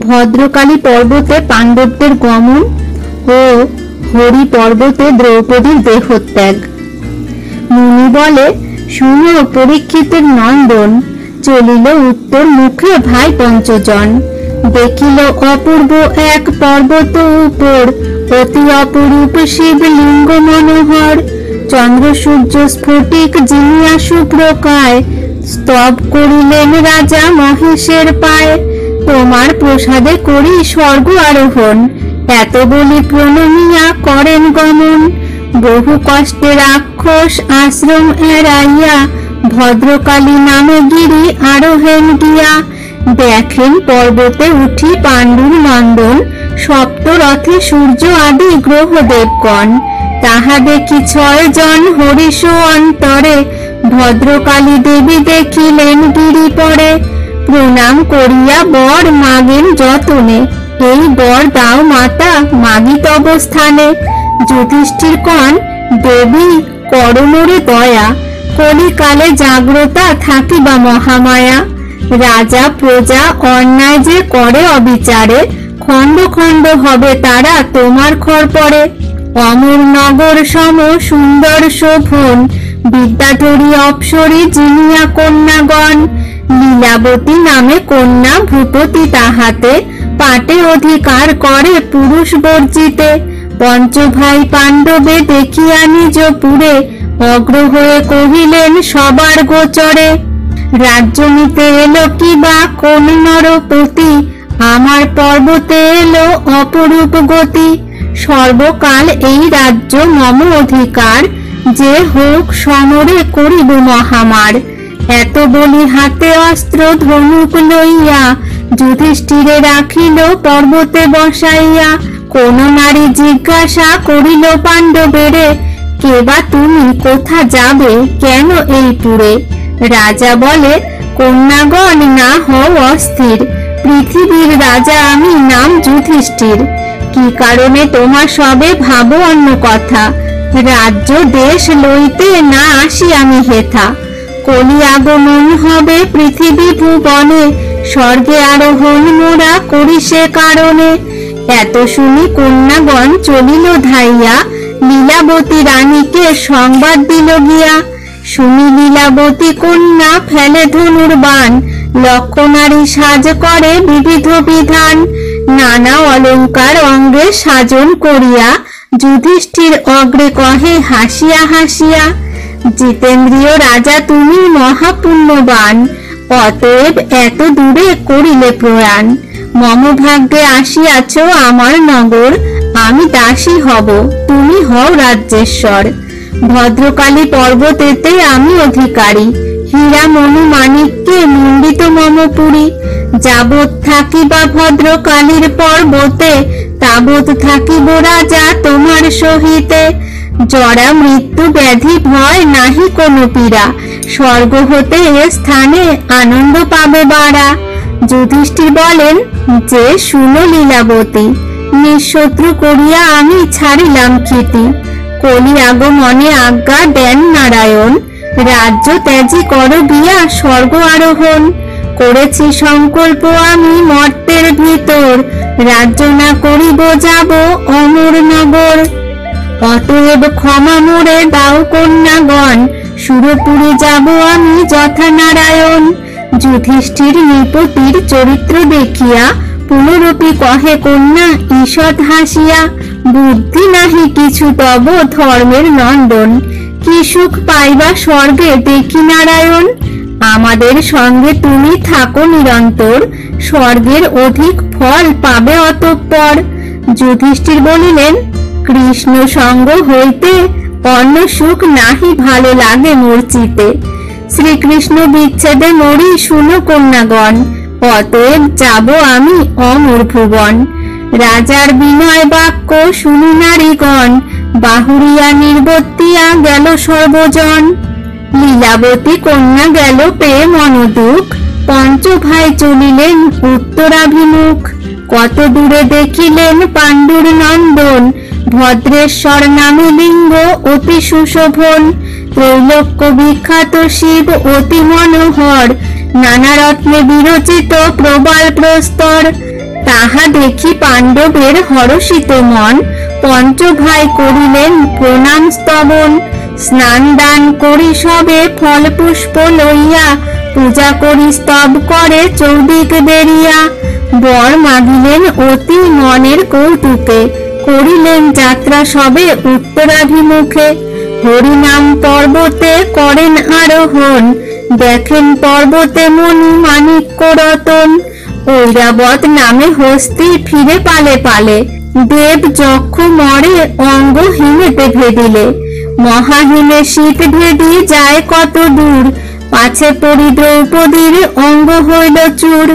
ভদ্রকালী পর্বতে পাণ্ডবদের গমন ও হরি পর্বতে দ্রৌপদীর দেহত্যাগ। মুনি বলে, শুনো পরীক্ষিতের নন্দন, চলিল উত্তর মুখে ভাই পঞ্চজন। দেখিল অপূর্ব এক পর্বত উপর, অতি অপরূপ শিবলিঙ্গ মনোহর। চন্দ্র সূর্য স্ফটিক জিনিয়া সুপ্রকায়, স্তব করিলেন রাজা মহেশের পায়। তোমার প্রসাদে করি স্বর্গ আরোহণ, এত বলি প্রণমিয়া করেন গমন। বহু কষ্টে রাক্ষস আশ্রম এড়াইয়া, ভদ্রকালী নামে গিরি আরোহেন গিয়া। দেখেন পর্বতে উঠি পাণ্ডুর নন্দন, সপ্তরথে সূর্য আদি গ্রহ দেবগণ। তাহা দেখি 6 জন হরিষ অন্তরে, ভদ্রকালী দেবী দেখিলেন গিরি পরে। প্রণাম করিয়া বর মাগেন যতনে, এই বর দাও মাতা মাগি তব স্থানে। যুধিষ্ঠির কন, দেবী করো মোরে দয়া, কলিকালে জাগ্রতা থাকিবা মহামায়া। রাজা প্রজা অন্যায় যে করে অবিচারে, খণ্ড খণ্ড হবে তারা তোমার খড়পড়ে। অমর নগর সম সুন্দর শোভন, বিদ্যাধরী অপ্সরী জিনিয়া কন্যাগণ। লীলাবতী নামে কন্যা ভূপতি তাহাতে, পাটে অধিকার করে পুরুষ বর্জিতে। পঞ্চভাই পাণ্ডবে দেখিয়া নিজ পুরে, অগ্র হয়ে কহিলেন সবার গোচরে। রাজ্য নিতে এলো কি বা কোন নরপতি, আমার পর্বতে এলো অপরূপ গতি। সর্বকাল এই রাজ্য মম অধিকার, যে হোক সমরে করিব মহামার। এত বলি হাতে অস্ত্র ধনুক লইয়া, যুধিষ্ঠিরে রাখিল পর্বতে বসাইয়া। কোন নারী জিজ্ঞাসা করিল পাণ্ডবেরে, কে বা তুমি কোথা যাবে কেন এই পুরে। রাজা বলে, কন্যাগণ না হও অস্থির, পৃথিবীর রাজা আমি নাম যুধিষ্ঠির। কি কারণে তোমার সবে ভাবো অন্য কথা, রাজ্য দেশ লইতে না আসি আমি হেথা। কলি আগমন হবে পৃথিবী ভুবনে, স্বর্গে আরোহণ মোরা করি সে কারণে। এত শুনি কন্যাগণ চলিল ধাইয়া, লীলাবতী রানীকে সংবাদ দিল গিয়া। শুনি লীলাবতী কন্যা ফেলে ধনুর বাণ, লক্ষ নারী সাজ করে বিবিধ বিধান। নানা অলঙ্কার অঙ্গে সাজন করিয়া, যুধিষ্ঠির অগ্রে কহে হাসিয়া হাসিয়া। জিতেন্দ্রিয় রাজা তুমি মহাপুণ্যবান, অতএব এত দূরে করিলে প্রয়াণ। মম ভাগ্যে আসিয়াছ আমার নগর, আমি দাসী হব তুমি হও রাজ্যেশ্বর। ভদ্রকালী পর্বতেতে আমি অধিকারী, হীরা মনু মানিক্যে মণ্ডিত মম পুরী। যাবৎ থাকিবা ভদ্রকালীর পর্বতে, তাবৎ থাকিব রাজা তোমার সহিতে। জরা মৃত্যু ব্যাধি ভয় নাহি কোনো পীড়া, স্বর্গ হতে এ স্থানে আনন্দ পাবে বাড়া। যুধিষ্ঠির বলেন, যে শুনো লীলাবতী, নিঃশত্রু করিয়া আমি ছাড়িলাম ক্ষিতি। কলি আগমনে আজ্ঞা দেন নারায়ণ, রাজ্য ত্যাজি কর বিয়া স্বর্গ আরোহণ। করেছি সংকল্প আমি মর্তের ভিতর, রাজ্য না করিব যাব অমর নগর। অতএব ক্ষমা মোরে দাও কন্যাগণ, সুরপুরে যাব আমি যথা নারায়ণ। যুধিষ্ঠির নৃপতির চরিত্র দেখিয়া, পুনরপি কহে কন্যা ঈষৎ হাসিয়া। বুদ্ধি নাহি কিছু তব ধর্মের নন্দন, কি সুখ পাইবা স্বর্গে দেখি নারায়ণ। আমাদের সঙ্গে তুমি থাকো নিরন্তর, স্বর্গের অধিক ফল পাবে অতঃপর। যুধিষ্ঠির বলিলেন, কৃষ্ণ সঙ্গ হইতে অন্য সুখ নাহি ভালো লাগে মোর চিতে। শ্রীকৃষ্ণ বিচ্ছেদে মরি শুনো কন্যাগণ, অতএব যাব আমি অমর ভুবন। রাজার বিনয় বাক্য শুনি নারীগণ, বাহুরিয়া নির্বর্তিয়া গেল সর্বজন। লীলাবতী কন্যা গেল পেয়ে মনোদুখ, পঞ্চ ভাই চলিলেন উত্তরাভিমুখ। কত দূরে দেখিলেন পাণ্ডুর নন্দন, ভদ্রেশ্বর নামে লিঙ্গ অতি সুশোভন। ত্রৈলোক্য বিখ্যাত শিব অতি মনোহর, নানা রত্নে বিরচিত প্রবাল প্রস্তর। তাহা দেখি পাণ্ডবের হরষিত মন, পঞ্চভাই করিলেন প্রণাম স্তবন। স্নান দান করি সবে ফল পুষ্প লইয়া, পূজা করি স্তব করে চৌদিক বেরিয়া। বর মাগিলেন অতি মনের কৌতুকে, করিলেন যাত্রা সবে উত্তরাভিমুখে। হরিনাম পর্বতে করেন আরোহণ, দেখেন পর্বতে মণি মাণিক্য রতন। ঐরাবত নামে হস্তি ফিরে পালে পালে, দেব যক্ষ মরে অঙ্গ হিমেতে ভেদিলে। মহাহিমে শীত ভেদি যায় কত দূর, পাছে পড়ি দ্রৌপদীর অঙ্গ হইল চূর।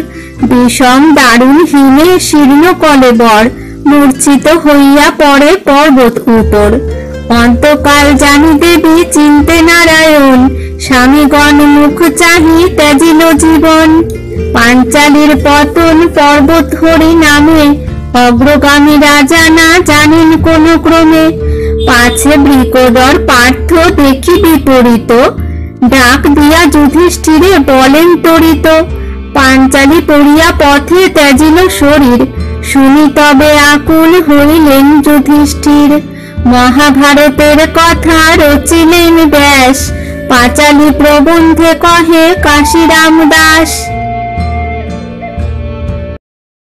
বিষম দারুণ হিমে শীর্ণ কলেবর, মূর্ছিত হইয়া পড়ে পর্বত উপর। অন্তকাল জানি দেবী চিন্তে নারায়ণ, স্বামীগণ মুখ চাহি ত্যাজিল জীবন। পাঞ্চালীর পতন পর্বত হরি নামে, অগ্রগামী রাজা না জানেন কোন ক্রমে। পাছে বৃকোদর পার্থ দেখি বিপরীত, ডাক দিয়া যুধিষ্ঠিরে বলেন তরিত। পাঞ্চালী পড়িয়া পথে ত্যাজিল শরীর, শুনি তবে আকুল হইলেন যুধিষ্ঠির। মহাভারতের কথা রচিলেন ব্যাস, পাঁচালী প্রবন্ধে কহে কাশীরাম দাস।